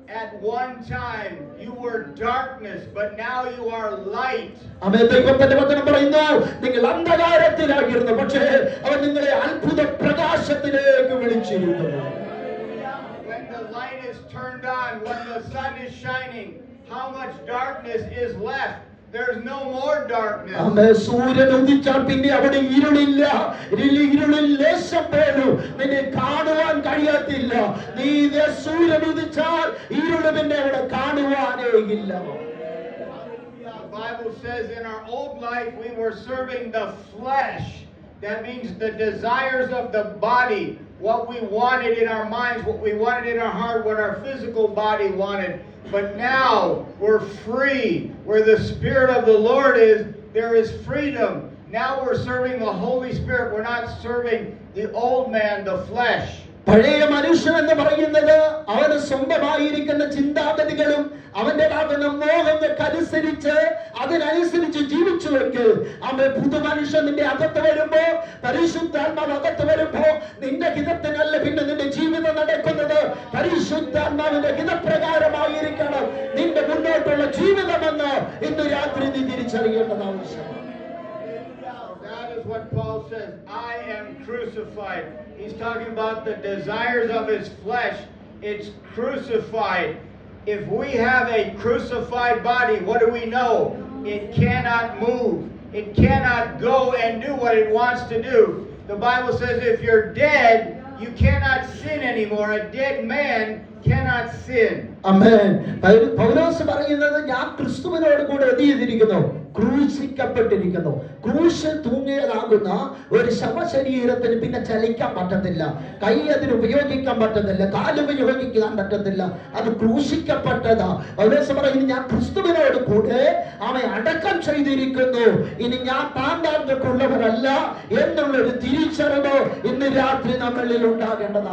at one time you were darkness, but now you are light. ആമേൻ. ദൈവത്തിന്റെ വചനം പറയുന്നു, നിങ്ങൾ അന്ധകാരത്തിലായിരുന്നു, പക്ഷേ അവൻ നിങ്ങളെ അത്ഭുത പ്രകാശത്തിലേക്ക് വിളിച്ചിരിക്കുന്നു. When the light is turned on, when the sun is shining, how much darkness is left? There's no more darkness. ആമേൻ. സൂര്യൻ ഉദിച്ചാൽ പിന്നെ അവിടെ ഇരുളില്ല. ഇരുളിൽ ലേശം പോലും നിന്നെ കാണുവാൻ കഴിയത്തില്ല. നീ സൂര്യൻ ഉദിച്ചാൽ ഇരുള് പിന്നെ അവിടെ കാണുവാനേ ഇല്ല. The Bible says in our old life we were serving the flesh. That means the desires of the body, what we wanted in our minds, what we wanted in our heart, what our physical body wanted. But now we're free. Where the Spirit of the Lord is, there is freedom. Now we're serving the Holy Spirit. We're not serving the old man, the flesh. പഴയ മനുഷ്യൻ എന്ന് പറയുന്നത് അവന് സ്വന്തമായിരിക്കുന്ന ചിന്താഗതികളും അവന്റേതാകുന്ന മോഹങ്ങൾക്കനുസരിച്ച് അതിനനുസരിച്ച് ജീവിച്ചുവെങ്കിൽ അവൻ പുതുമനുഷ്യൻ നിന്റെ അകത്ത് വരുമ്പോ, പരിശുദ്ധാത്മാവ് അകത്ത് വരുമ്പോ നിന്റെ ഹിതത്തിനല്ല പിന്നെ നിന്റെ ജീവിതം നടക്കുന്നത്. പരിശുദ്ധാത്മാവിന്റെ ഹിതപ്രകാരമായിരിക്കണം നിന്റെ മുന്നോട്ടുള്ള ജീവിതമെന്ന് ഇന്ന് രാത്രി നീ തിരിച്ചറിയേണ്ടത് ആവശ്യമാണ്. That is what Paul says, I am crucified. He's talking about the desires of his flesh. It's crucified. If we have a crucified body, what do we know? It cannot move. It cannot go and do what it wants to do. The Bible says if you're dead, you cannot sin anymore. A dead man cannot sin. ആമേൻ. പൗലോസ് പറയുന്നത്, ഞാൻ ക്രിസ്തുവിനോട് കൂടെ എന്ത് ചെയ്തിരിക്കുന്നു? ക്രൂശിക്കപ്പെട്ടിരിക്കുന്നു. ക്രൂശിൽ തൂങ്ങിയതാകുന്ന ഒരു ശവശരീരത്തിന് പിന്നെ ചലിക്കാൻ പറ്റത്തില്ല, കൈ അതിന് ഉപയോഗിക്കാൻ പറ്റത്തില്ല, കാല് ഉപയോഗിക്കാൻ പറ്റത്തില്ല. അത് ക്രൂശിക്കപ്പെട്ടതാ. പൗലോസ് പറയുന്നു, ഞാൻ ക്രിസ്തുവിനോട് കൂടെ അവൻ അടക്കം ചെയ്തിരിക്കുന്നു. ഇനി ഞാൻ താന്താർക്കുള്ളവരല്ല എന്നുള്ളൊരു തിരിച്ചറിവ് ഇന്ന് രാത്രി നമ്മളിൽ ഉണ്ടാകേണ്ടതാണ്.